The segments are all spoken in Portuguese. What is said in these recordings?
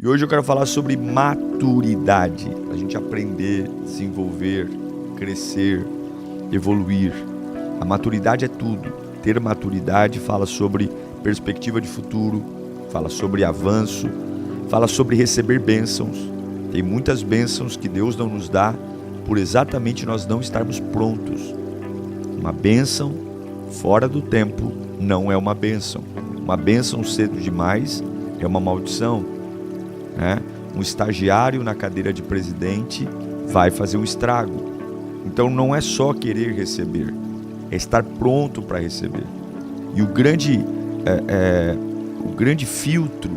E hoje eu quero falar sobre maturidade. A gente aprender, desenvolver, crescer, evoluir. A maturidade é tudo. Ter maturidade fala sobre perspectiva de futuro, fala sobre avanço, fala sobre receber bênçãos. Tem muitas bênçãos que Deus não nos dá por exatamente nós não estarmos prontos. Uma bênção fora do tempo não é uma bênção. Uma bênção cedo demais é uma maldição. Um estagiário na cadeira de presidente vai fazer um estrago. Então não é só querer receber, é estar pronto para receber. E o grande filtro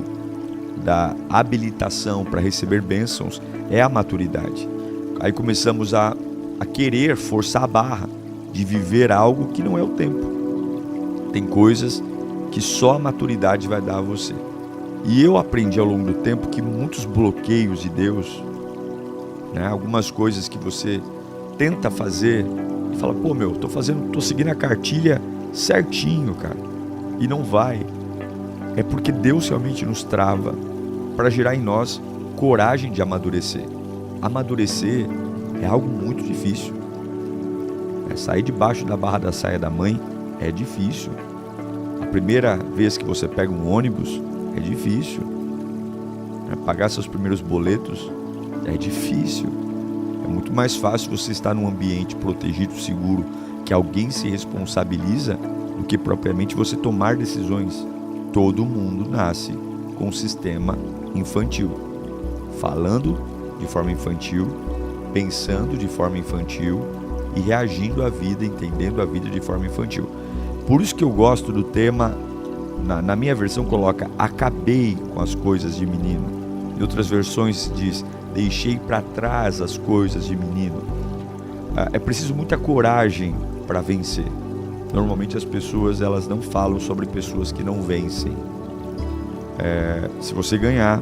da habilitação para receber bênçãos é a maturidade. Aí começamos a querer forçar a barra de viver algo que não é o tempo. Tem coisas que só a maturidade vai dar a você. E eu aprendi ao longo do tempo que muitos bloqueios de Deus, algumas coisas que você tenta fazer e fala, tô seguindo a cartilha certinho, cara, e não vai. É porque Deus realmente nos trava para gerar em nós coragem de amadurecer. Amadurecer é algo muito difícil. Sair debaixo da barra da saia da mãe é difícil. A primeira vez que você pega um ônibus é difícil. Pagar seus primeiros boletos é difícil. É muito mais fácil você estar num ambiente protegido, seguro, que alguém se responsabiliza, do que propriamente você tomar decisões. Todo mundo nasce com um sistema infantil, falando de forma infantil, pensando de forma infantil e reagindo à vida, entendendo a vida de forma infantil. Por isso que eu gosto do tema. Na minha versão coloca, acabei com as coisas de menino. Em outras versões diz, deixei para trás as coisas de menino. É preciso muita coragem para vencer. Normalmente as pessoas elas não falam sobre pessoas que não vencem. Se você ganhar,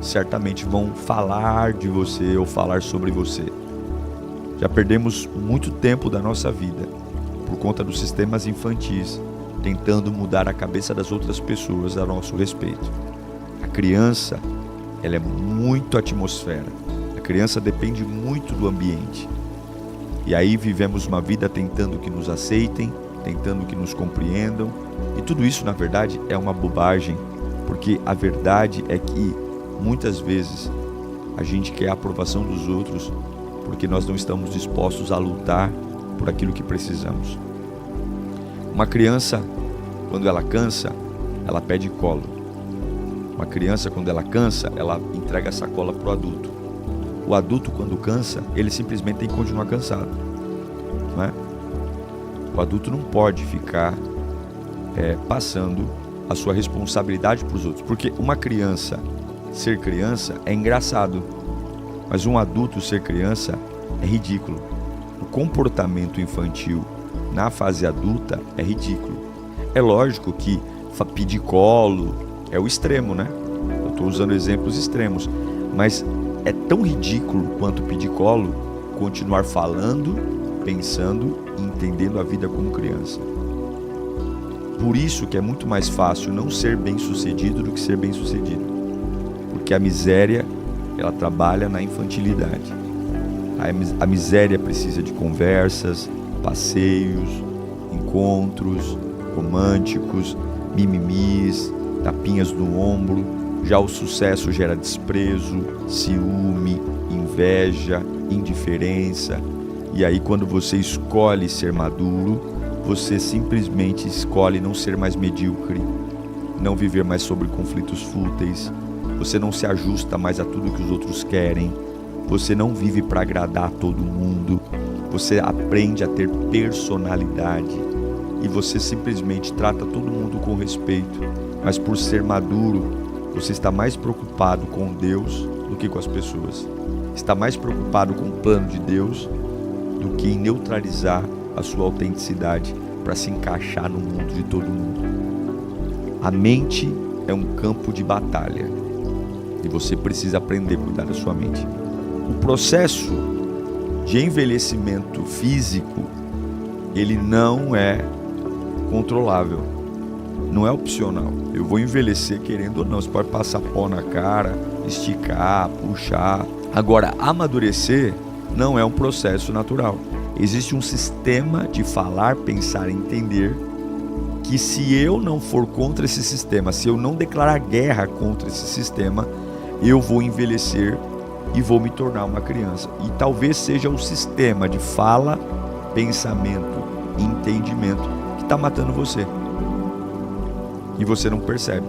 certamente vão falar de você ou falar sobre você. Já perdemos muito tempo da nossa vida por conta dos sistemas infantis, tentando mudar a cabeça das outras pessoas a nosso respeito. A criança, ela é muito atmosfera. A criança depende muito do ambiente. E aí vivemos uma vida tentando que nos aceitem, tentando que nos compreendam. E tudo isso, na verdade, é uma bobagem, porque a verdade é que, muitas vezes, a gente quer a aprovação dos outros porque nós não estamos dispostos a lutar por aquilo que precisamos. Uma criança, quando ela cansa, ela pede colo. Uma criança, quando ela cansa, ela entrega a sacola para o adulto. O adulto, quando cansa, ele simplesmente tem que continuar cansado. O adulto não pode ficar passando a sua responsabilidade para os outros. Porque uma criança ser criança é engraçado, mas um adulto ser criança é ridículo. O comportamento infantil na fase adulta é ridículo. É lógico que pedir colo é o extremo, Eu estou usando exemplos extremos, mas é tão ridículo quanto pedir colo continuar falando, pensando e entendendo a vida como criança. Por isso que é muito mais fácil não ser bem-sucedido do que ser bem-sucedido. Porque a miséria, ela trabalha na infantilidade. A miséria precisa de conversas, passeios, encontros românticos, mimimis, tapinhas no ombro. Já o sucesso gera desprezo, ciúme, inveja, indiferença. E aí, quando você escolhe ser maduro, você simplesmente escolhe não ser mais medíocre, não viver mais sobre conflitos fúteis. Você não se ajusta mais a tudo que os outros querem. Você não vive para agradar a todo mundo. Você aprende a ter personalidade. E você simplesmente trata todo mundo com respeito. Mas por ser maduro, você está mais preocupado com Deus do que com as pessoas. Está mais preocupado com o plano de Deus do que em neutralizar a sua autenticidade para se encaixar no mundo de todo mundo. A mente é um campo de batalha e você precisa aprender a cuidar da sua mente. O processo de envelhecimento físico, ele não é controlável. não é opcional. Eu vou envelhecer querendo ou não. Você pode passar pó na cara, esticar, puxar. Agora, amadurecer não é um processo natural. Existe um sistema de falar, pensar e entender que, se eu não for contra esse sistema, se eu não declarar guerra contra esse sistema, eu vou envelhecer e vou me tornar uma criança. E talvez seja o sistema de fala, pensamento e entendimento que está matando você. E você não percebe.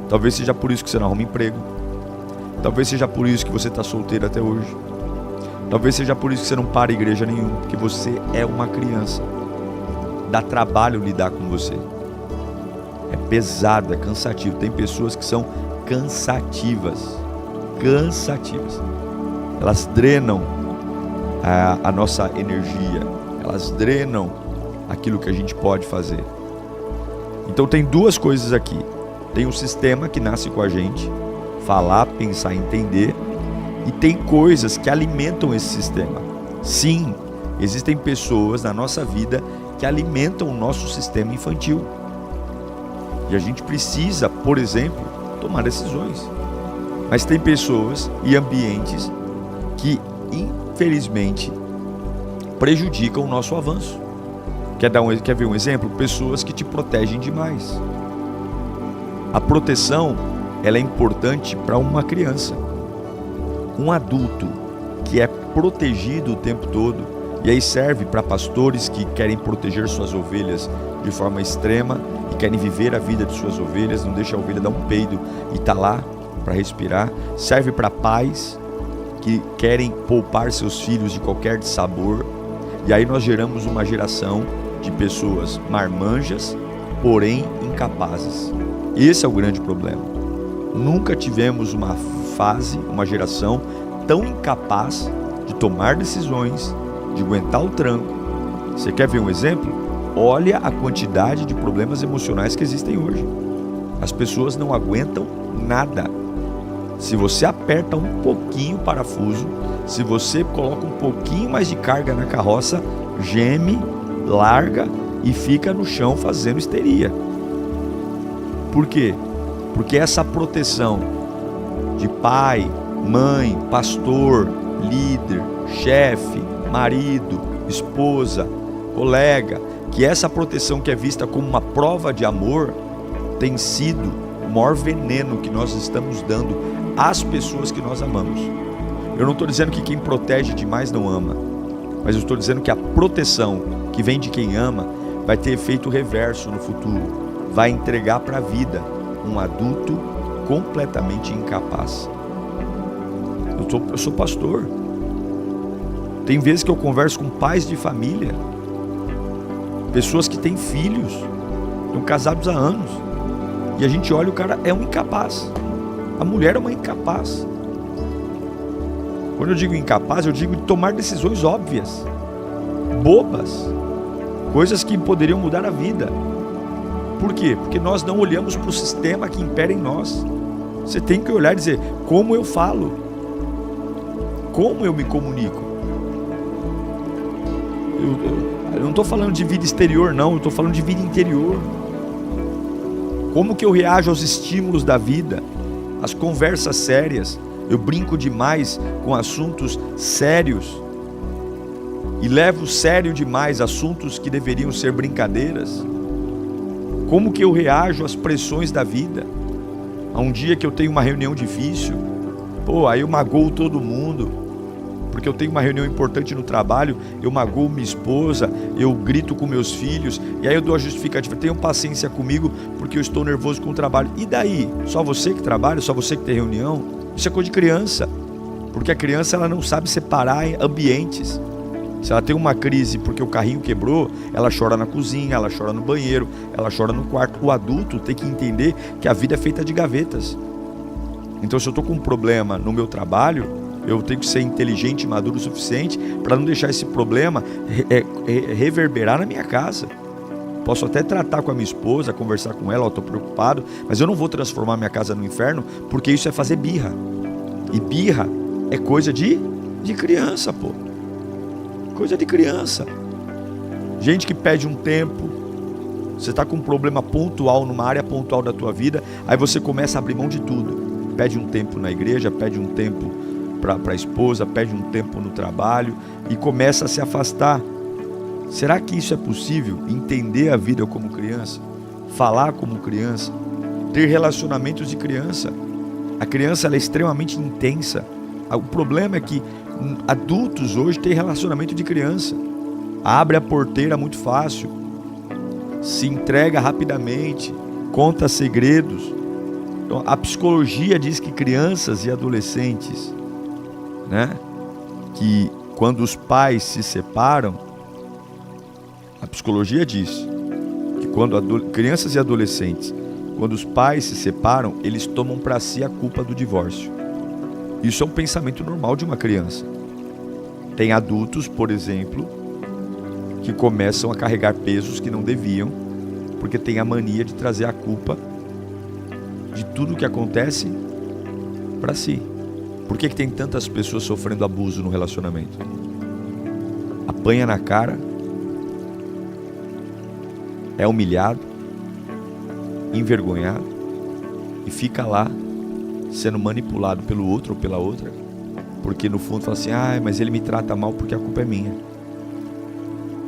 Talvez seja por isso que você não arruma emprego. Talvez seja por isso que você está solteiro até hoje. Talvez seja por isso que você não para igreja nenhuma, porque você é uma criança. Dá trabalho lidar com você. É pesado, é cansativo. Tem pessoas que são cansativas. Elas drenam a nossa energia. Elas drenam aquilo que a gente pode fazer. Então tem duas coisas aqui. Tem um sistema que nasce com a gente, falar, pensar, entender. E tem coisas que alimentam esse sistema. Sim, existem pessoas na nossa vida que alimentam o nosso sistema infantil. E a gente precisa, por exemplo, tomar decisões. Mas tem pessoas e ambientes que, infelizmente, prejudicam o nosso avanço. Quer ver um exemplo? Pessoas que te protegem demais. A proteção, ela é importante para uma criança. Um adulto que é protegido o tempo todo, e aí serve para pastores que querem proteger suas ovelhas de forma extrema e querem viver a vida de suas ovelhas, não deixa a ovelha dar um peido e tá lá para respirar. Serve para pais que querem poupar seus filhos de qualquer sabor, e aí nós geramos uma geração de pessoas marmanjas, porém incapazes. Esse é o grande problema. Nunca tivemos uma fase, uma geração tão incapaz de tomar decisões, de aguentar o tranco. Você quer ver um exemplo? Olha a quantidade de problemas emocionais que existem hoje. As pessoas não aguentam nada. Se você aperta um pouquinho o parafuso, se você coloca um pouquinho mais de carga na carroça, geme, larga e fica no chão fazendo histeria. Por quê? Porque essa proteção de pai, mãe, pastor, líder, chefe, marido, esposa, colega, que essa proteção que é vista como uma prova de amor tem sido o maior veneno que nós estamos dando às pessoas que nós amamos. Eu não estou dizendo que quem protege demais não ama, mas eu estou dizendo que a proteção que vem de quem ama vai ter efeito reverso no futuro, vai entregar para a vida um adulto completamente incapaz. Eu sou pastor. Tem vezes que eu converso com pais de família, pessoas que têm filhos, estão casados há anos, e a gente olha, o cara é um incapaz, a mulher é uma incapaz. Quando eu digo incapaz, eu digo de tomar decisões óbvias, bobas, coisas que poderiam mudar a vida. Por quê? Porque nós não olhamos para o sistema que impera em nós. Você tem que olhar e dizer, como eu falo? Como eu me comunico? Eu não estou falando de vida exterior, não. Eu estou falando de vida interior. Como que eu reajo aos estímulos da vida? Às conversas sérias? Eu brinco demais com assuntos sérios e levo sério demais assuntos que deveriam ser brincadeiras? Como que eu reajo às pressões da vida? A um dia que eu tenho uma reunião difícil, aí eu magoo todo mundo, porque eu tenho uma reunião importante no trabalho, eu magoo minha esposa, eu grito com meus filhos, e aí eu dou a justificativa, tenham paciência comigo, porque eu estou nervoso com o trabalho. E daí? Só você que trabalha? Só você que tem reunião? Isso é coisa de criança, porque a criança ela não sabe separar ambientes. Se ela tem uma crise porque o carrinho quebrou, ela chora na cozinha, ela chora no banheiro, ela chora no quarto. O adulto tem que entender que a vida é feita de gavetas. Então, se eu estou com um problema no meu trabalho, eu tenho que ser inteligente e maduro o suficiente para não deixar esse problema reverberar na minha casa. Posso até tratar com a minha esposa, conversar com ela, eu estou preocupado, mas eu não vou transformar minha casa no inferno, porque isso é fazer birra. E birra é coisa de criança, pô. Coisa de criança. Gente que pede um tempo, Você está com um problema pontual numa área pontual da tua vida, aí você começa a abrir mão de tudo. Pede um tempo na igreja, pede um tempo para a esposa, pede um tempo no trabalho e começa a se afastar. Será que isso é possível? Entender a vida como criança, falar como criança, ter relacionamentos de criança. A criança ela é extremamente intensa. O problema é que adultos hoje têm relacionamento de criança. Abre a porteira muito fácil, se entrega rapidamente, conta segredos. Então, a psicologia diz que crianças e adolescentes, que quando os pais se separam, a psicologia diz que quando crianças e adolescentes, quando os pais se separam, eles tomam para si a culpa do divórcio. Isso é um pensamento normal de uma criança. Tem adultos, por exemplo, que começam a carregar pesos que não deviam, porque tem a mania de trazer a culpa de tudo que acontece para si. Por que tem tantas pessoas sofrendo abuso no relacionamento? Apanha na cara, é humilhado, envergonhado e fica lá sendo manipulado pelo outro ou pela outra, porque no fundo fala assim, mas ele me trata mal porque a culpa é minha.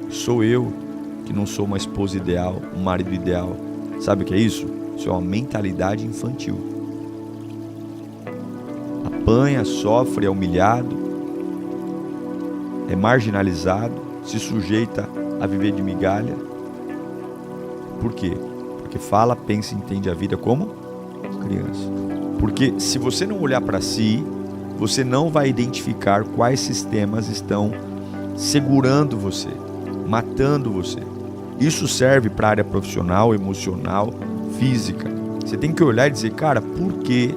Sou eu que não sou uma esposa ideal, um marido ideal. Sabe o que é isso? Isso é uma mentalidade infantil. Apanha, sofre, é humilhado, é marginalizado, se sujeita a viver de migalha. Por quê? Porque fala, pensa e entende a vida como criança. Porque se você não olhar para si, você não vai identificar quais sistemas estão segurando você, matando você. Isso serve para a área profissional, emocional, física. Você tem que olhar e dizer, cara, por que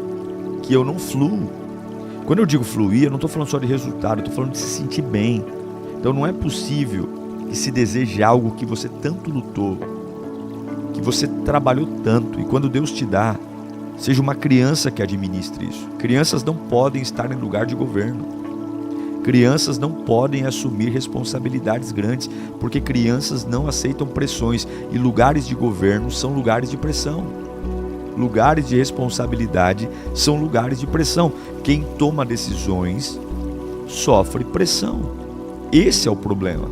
eu não fluo? Quando eu digo fluir, eu não estou falando só de resultado, eu estou falando de se sentir bem. Então não é possível que se deseje algo que você tanto lutou, que você trabalhou tanto, e quando Deus te dá, seja uma criança que administre isso. Crianças não podem estar em lugar de governo. Crianças não podem assumir responsabilidades grandes, porque crianças não aceitam pressões, e lugares de governo são lugares de pressão. Lugares de responsabilidade são lugares de pressão. Quem toma decisões sofre pressão. Esse é o problema.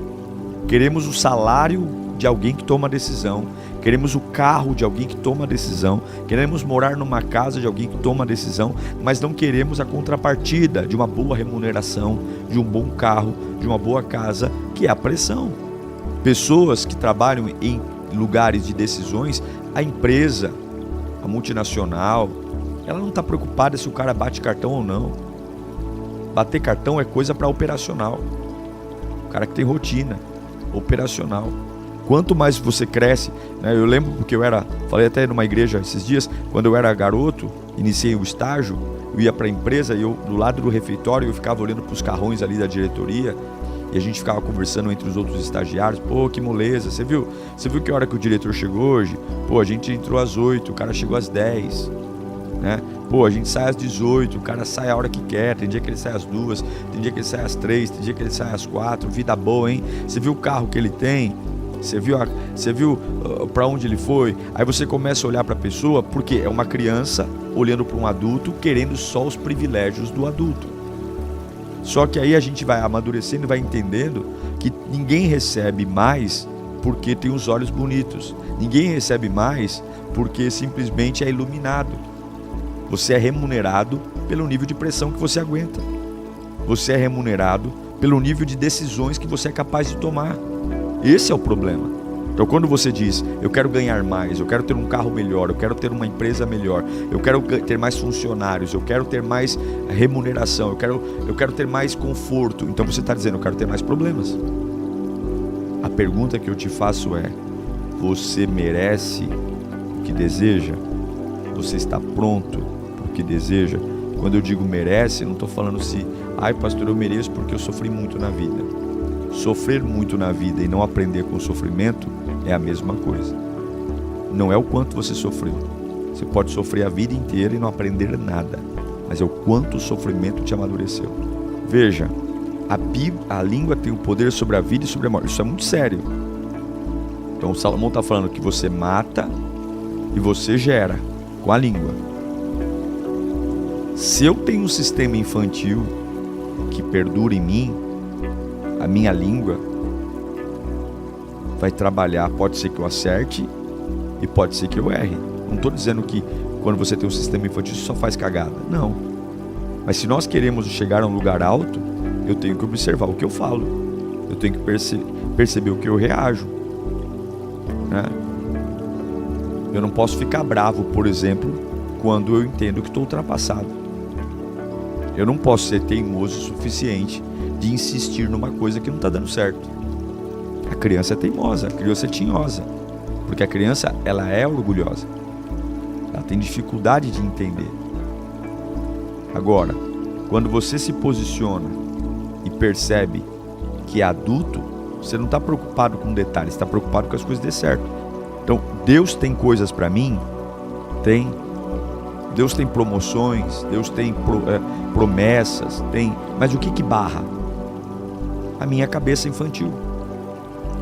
Queremos o salário de alguém que toma decisão, queremos o carro de alguém que toma decisão, queremos morar numa casa de alguém que toma decisão, mas não queremos a contrapartida de uma boa remuneração, de um bom carro, de uma boa casa, que é a pressão. Pessoas que trabalham em lugares de decisões, a empresa, a multinacional, ela não está preocupada se o cara bate cartão ou não. Bater cartão é coisa para operacional. O cara que tem rotina operacional. Quanto mais você cresce, eu lembro porque falei até numa igreja esses dias, quando eu era garoto, iniciei o estágio, eu ia para a empresa e eu, do lado do refeitório, eu ficava olhando para os carrões ali da diretoria, e a gente ficava conversando entre os outros estagiários. Pô, que moleza, você viu que hora que o diretor chegou hoje? Pô, a gente entrou às 8, o cara chegou às 10, Pô, a gente sai às 18, o cara sai a hora que quer, tem dia que ele sai às 2, tem dia que ele sai às 3, tem dia que ele sai às 4, vida boa, hein? Você viu o carro que ele tem? Você viu para onde ele foi? Aí você começa a olhar para a pessoa, porque é uma criança olhando para um adulto, querendo só os privilégios do adulto. Só que aí a gente vai amadurecendo e vai entendendo que ninguém recebe mais porque tem os olhos bonitos. Ninguém recebe mais porque simplesmente é iluminado. Você é remunerado pelo nível de pressão que você aguenta. Você é remunerado pelo nível de decisões que você é capaz de tomar. Esse é o problema. Então quando você diz, eu quero ganhar mais, eu quero ter um carro melhor, eu quero ter uma empresa melhor, eu quero ter mais funcionários, eu quero ter mais remuneração, eu quero ter mais conforto, então você está dizendo, eu quero ter mais problemas. A pergunta que eu te faço é, você merece o que deseja? Você está pronto para o que deseja? Quando eu digo merece, eu não estou falando se, pastor, eu mereço porque eu sofri muito na vida. Sofrer muito na vida e não aprender com o sofrimento é a mesma coisa. Não é o quanto você sofreu. Você pode sofrer a vida inteira e não aprender nada, mas é o quanto o sofrimento te amadureceu. Veja, a língua tem o poder sobre a vida e sobre a morte. Isso é muito sério. Então Salomão está falando que você mata e você gera com a língua. Se eu tenho um sistema infantil que perdura em mim, a minha língua vai trabalhar, pode ser que eu acerte e pode ser que eu erre. Não estou dizendo que quando você tem um sistema infantil você só faz cagada, não. Mas se nós queremos chegar a um lugar alto, eu tenho que observar o que eu falo, eu tenho que perceber o que eu reajo, né? Eu não posso ficar bravo, por exemplo, quando eu entendo que estou ultrapassado. Eu não posso ser teimoso o suficiente de insistir numa coisa que não está dando certo. A criança é teimosa, a criança é tinhosa, porque a criança, ela é orgulhosa, ela tem dificuldade de entender. Agora, quando você se posiciona e percebe que é adulto, você não está preocupado com detalhes, está preocupado com as coisas dê certo. Então, Deus tem coisas para mim? Tem. Deus tem promoções, Deus tem promessas, tem. Mas o que barra? A minha cabeça infantil.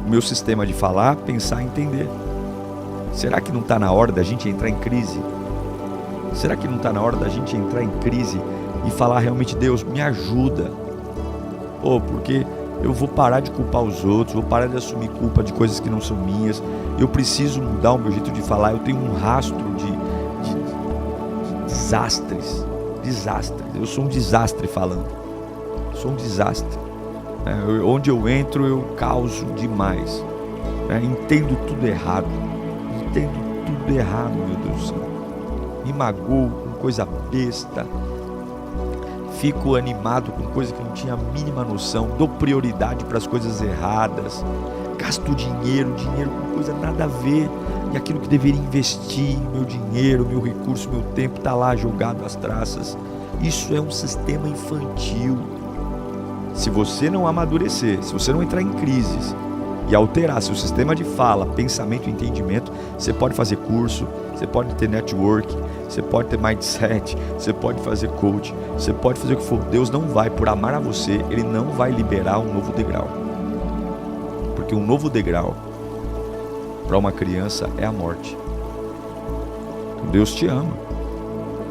O meu sistema de falar, pensar e entender. Será que não está na hora da gente entrar em crise? Será que não está na hora da gente entrar em crise e falar realmente, Deus, me ajuda? Porque eu vou parar de culpar os outros, vou parar de assumir culpa de coisas que não são minhas, eu preciso mudar o meu jeito de falar, eu tenho um rastro de desastres, eu sou um desastre falando, sou um desastre, onde eu entro eu causo demais, entendo tudo errado, meu Deus do céu, me magoo com coisa besta, fico animado com coisa que não tinha a mínima noção, dou prioridade para as coisas erradas, gasto dinheiro com coisa nada a ver, e aquilo que deveria investir, meu dinheiro, meu recurso, meu tempo, está lá jogado às traças. Isso é um sistema infantil. Se você não amadurecer, se você não entrar em crises e alterar seu sistema de fala, pensamento e entendimento, você pode fazer curso, você pode ter network, você pode ter mindset, você pode fazer coach, você pode fazer o que for. Deus não vai, por amar a você, Ele não vai liberar um novo degrau. Porque um novo degrau para uma criança é a morte. Deus te ama.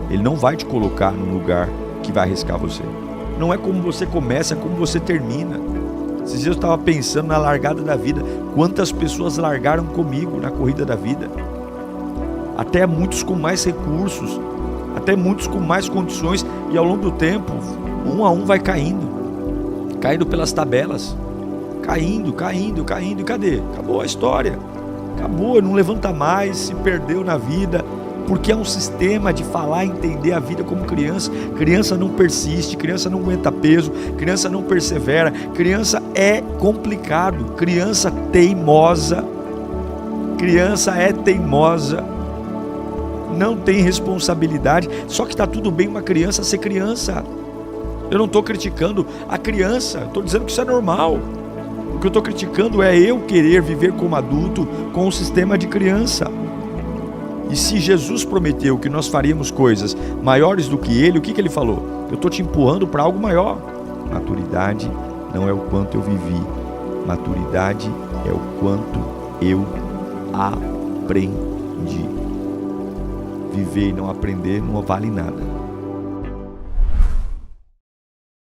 Ele não vai te colocar num lugar que vai arriscar você. Não é como você começa, é como você termina. Esses dias eu estava pensando na largada da vida. Quantas pessoas largaram comigo na corrida da vida? Até muitos com mais recursos, até muitos com mais condições, e ao longo do tempo, um a um vai caindo pelas tabelas, caindo, e cadê? Acabou a história, acabou, não levanta mais, se perdeu na vida, porque é um sistema de falar e entender a vida como criança. Criança não persiste, criança não aguenta peso, criança não persevera, criança é complicado, criança é teimosa, não tem responsabilidade. Só que está tudo bem uma criança ser criança. Eu não estou criticando a criança, estou dizendo que isso é normal. O que eu estou criticando é eu querer viver como adulto com um sistema de criança. E se Jesus prometeu que nós faríamos coisas maiores do que Ele, o que Ele falou? Eu estou te empurrando para algo maior. Maturidade não é o quanto eu vivi, maturidade é o quanto eu aprendi. Viver e não aprender não vale nada.